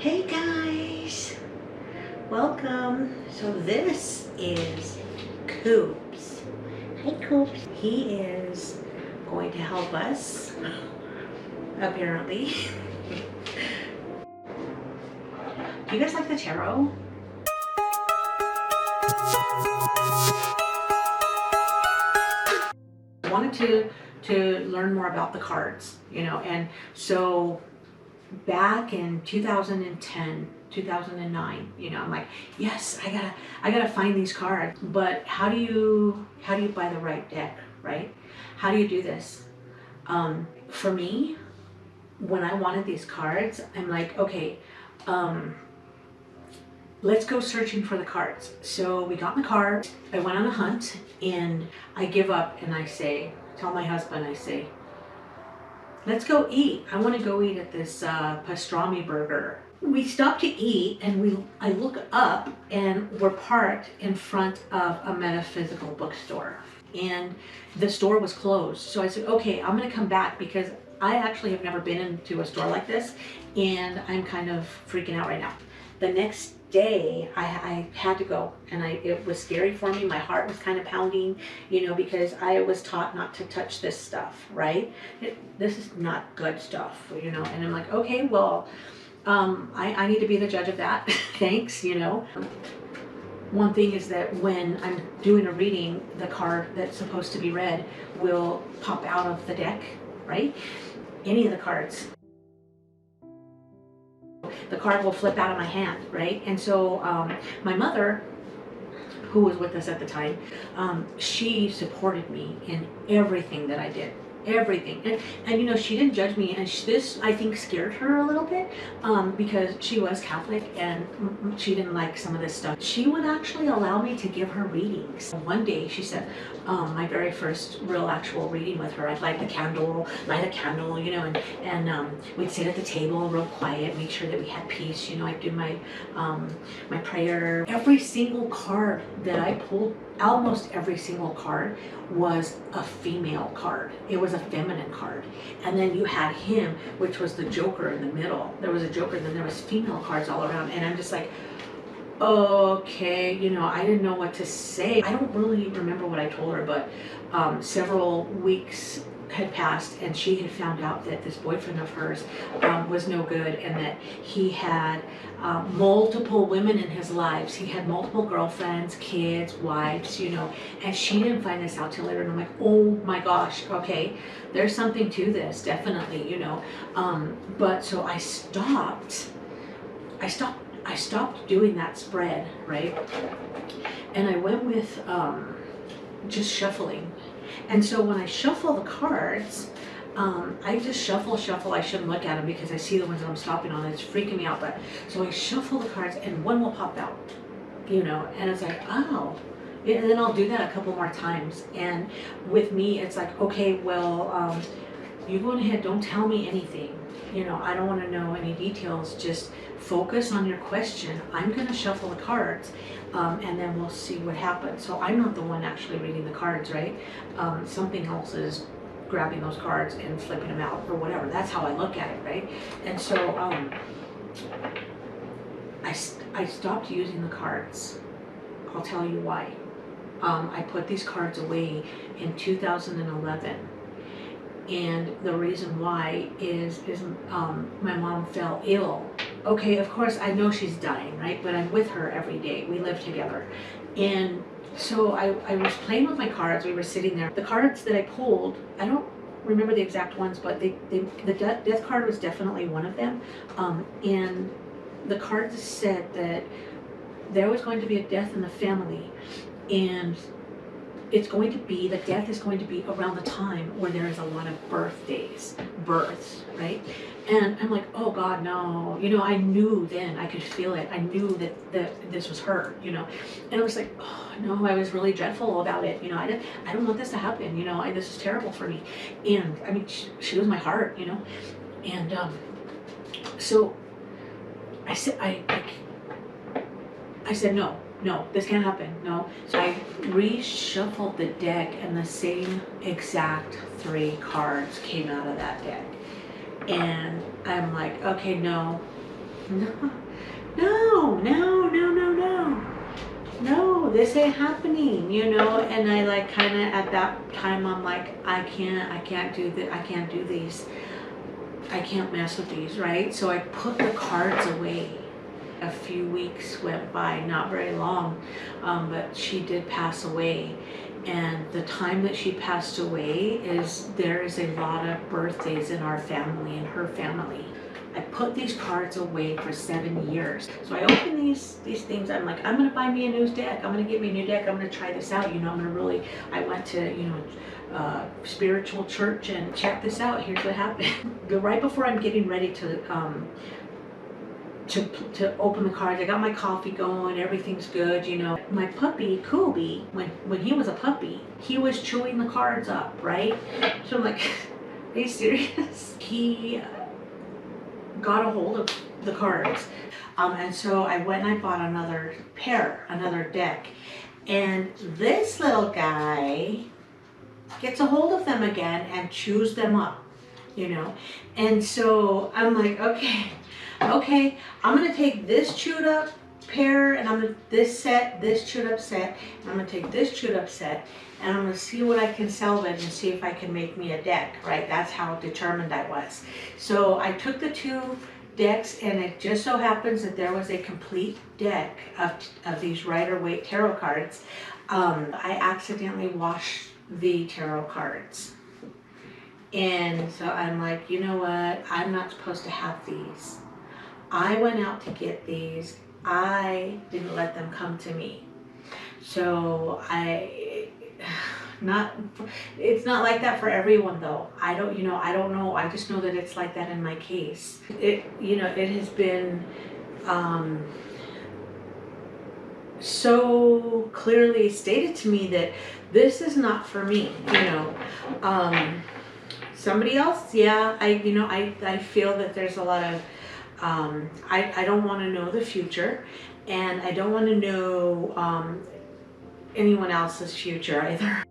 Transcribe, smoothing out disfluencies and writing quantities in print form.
Hey guys, welcome. So this is Coops. Hi Coops. He is going to help us, apparently. Do you guys like the tarot? I wanted to learn more about the cards, and so back in 2010, 2009, I'm like, yes, I gotta find these cards. But how do you buy the right deck, right? How do you do this? For me, when I wanted these cards, I'm like, okay, let's go searching for the cards. So we got the card, I went on a hunt, and I give up and I tell my husband, I say, let's go eat. I want to go eat at this pastrami burger. We stop to eat and I look up and we're parked in front of a metaphysical bookstore. And the store was closed. So I said, okay, I'm going to come back because I actually have never been into a store like this and I'm kind of freaking out right now. The next day I had to go, and it was scary for me. My heart was kind of pounding, because I was taught not to touch this stuff, right? This is not good stuff, and I'm like, okay, well, I need to be the judge of that. Thanks. One thing is that when I'm doing a reading, the card that's supposed to be read will pop out of the deck, right? Any of the cards. The card will flip out of my hand, right? And so my mother, who was with us at the time, she supported me in everything that I did. Everything. And she didn't judge me, and this I think scared her a little bit, because she was Catholic and she didn't like some of this stuff. She would actually allow me to give her readings. One day she said, my very first real actual reading with her, I'd light a candle, and we'd sit at the table real quiet, make sure that we had peace. I'd do my my prayer. Every single card that I pulled, almost every single card was a female card. It was a feminine card. And then you had him, which was the Joker in the middle. There was a Joker, and then there was female cards all around. And I'm just like, okay, I didn't know what to say. I don't really remember what I told her, but several weeks had passed and she had found out that this boyfriend of hers was no good, and that he had multiple women in his lives. He had multiple girlfriends, kids, wives, and she didn't find this out till later. And I'm like, oh my gosh, okay, there's something to this, definitely, but so I stopped doing that spread, right? And I went with just shuffling. And so when I shuffle the cards, I just shuffle. I shouldn't look at them because I see the ones that I'm stopping on. It's freaking me out. But so I shuffle the cards and one will pop out, and it's like, oh. And then I'll do that a couple more times. And with me, it's like, okay, well, you go ahead, don't tell me anything. I don't want to know any details. Just focus on your question. I'm going to shuffle the cards, and then we'll see what happens. So I'm not the one actually reading the cards, right? Something else is grabbing those cards and flipping them out or whatever. That's how I look at it, right? And so I stopped using the cards. I'll tell you why. I put these cards away in 2011. And the reason why is my mom fell ill. Okay, of course I know she's dying, right? But I'm with her every day. We live together. And so I was playing with my cards. We were sitting there. The cards that I pulled, I don't remember the exact ones, but the death card was definitely one of them. And the cards said that there was going to be a death in the family, and the death is going to be around the time where there is a lot of births, right? And I'm like, oh God, no. I knew then, I could feel it. I knew that this was her, And I was like, oh no, I was really dreadful about it. I don't want this to happen. This is terrible for me. And I mean, she was my heart, And so I said, no, this can't happen, no. So I reshuffled the deck and the same exact 3 cards came out of that deck. And I'm like, okay, no, No, no, no, no, no. No, this ain't happening, you know, and I like kind of at that time I'm like, I can't do that, I can't do these, I can't mess with these, right? So I put the cards away. A few weeks went by, not very long, but she did pass away. And the time that she passed away is there is a lot of birthdays in our family, in her family. I put these cards away for 7 years. So I open these things. I'm like, I'm gonna buy me a new deck. I'm gonna get me a new deck. I'm gonna try this out. You know, I'm gonna really. I went to spiritual church and check this out. Here's what happened. Right before I'm getting ready to open the cards, I got my coffee going, everything's good, you know. My puppy, Kobe, when he was a puppy, he was chewing the cards up, right? So I'm like, are you serious? He got a hold of the cards. And so I went and I bought another deck. And this little guy gets a hold of them again and chews them up, you know. And so I'm like, okay, I'm gonna take this chewed up pair and this chewed up set, and I'm gonna take this chewed up set and I'm gonna see what I can salvage and see if I can make me a deck, right? That's how determined I was. So I took the 2 decks, and it just so happens that there was a complete deck of these Rider-Waite tarot cards. I accidentally washed the tarot cards. And so I'm like, you know what? I'm not supposed to have these. I went out to get these. I didn't let them come to me. So it's not like that for everyone though. I don't know. I just know that it's like that in my case. It has been so clearly stated to me that this is not for me, you know. Somebody else, yeah, I feel that there's a lot of I don't want to know the future, and I don't want to know anyone else's future either.